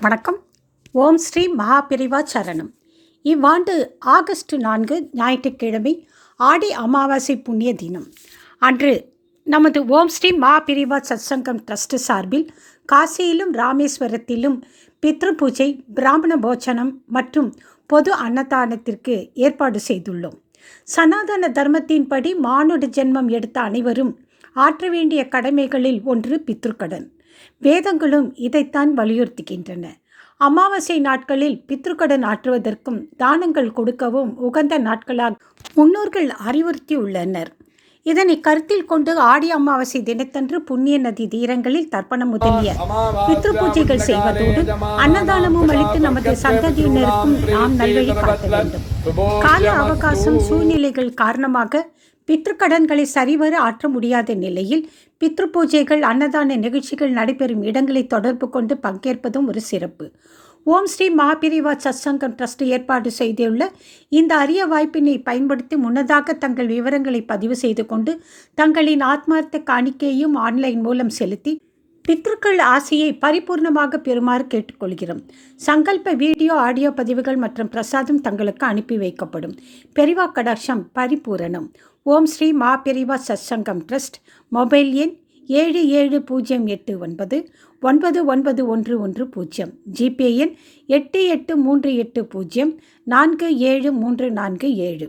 வணக்கம். ஓம் ஸ்ரீ மகாபெரிவா சரணம். இவ்வாண்டு ஆகஸ்ட் 4 ஞாயிற்றுக்கிழமை ஆடி அமாவாசை புண்ணிய தினம் அன்று நமது ஓம் ஸ்ரீ மகாபெரிவா சத்சங்கம் ட்ரஸ்ட் சார்பில் காசியிலும் ராமேஸ்வரத்திலும் பித்ரு பூஜை, பிராமண போஜனம் மற்றும் பொது அன்னதானத்திற்கு ஏற்பாடு செய்துள்ளோம். சனாதன தர்மத்தின்படி மானுட ஜென்மம் எடுத்த அனைவரும் ஆற்ற வேண்டிய கடமைகளில் ஒன்று பித்ருக்கடன். வேதங்களும் இதைத்தான் வலியுறுத்துகின்றன. அமாவாசை நாட்களில் பித்ருக்கடன் ஆற்றுவதற்கும் தானங்கள் கொடுக்கவும் உகந்த நாட்களாக முன்னோர்கள் அறிவுறுத்தியுள்ளனர். இதனை கருத்தில் கொண்டு ஆடி அமாவாசை தினத்தன்று புண்ணிய நதி தீரங்களில் தர்ப்பணம் முதலிய பித்ரு பூஜைகள் செய்வதோடு அன்னதானமும் அளித்து நமது சந்ததியினருக்கும் நாம் நல்வழி காட்ட வேண்டும். கால அவகாசம் சூழ்நிலைகள் காரணமாக பித்ருக்கடன்களை சரிவர ஆற்ற முடியாத நிலையில் பித்ரு பூஜைகள், அன்னதான நிகழ்ச்சிகள் நடைபெறும் இடங்களை தொடர்பு கொண்டு பங்கேற்பதும் ஒரு சிறப்பு. ஓம் ஸ்ரீ மகாபெரிவா சத்சங்கம் ட்ரஸ்ட் ஏற்பாடு செய்துள்ள இந்த அரிய வாய்ப்பினை பயன்படுத்தி முன்னதாக தங்கள் விவரங்களை பதிவு செய்து கொண்டு தங்களின் ஆத்மார்த்த காணிக்கையும் ஆன்லைன் மூலம் செலுத்தி பித்ருக்கள் ஆசையை பரிபூர்ணமாக பெறுமாறு கேட்டுக்கொள்கிறோம். சங்கல்ப வீடியோ, ஆடியோ பதிவுகள் மற்றும் பிரசாதம் தங்களுக்கு அனுப்பி வைக்கப்படும். பெரிவா கடாட்சம் பரிபூரணம். ஓம் ஸ்ரீ மகாபெரிவா சத்சங்கம் ட்ரஸ்ட். மொபைல் எண் 7708199110. ஜிபே எண் 8838047347.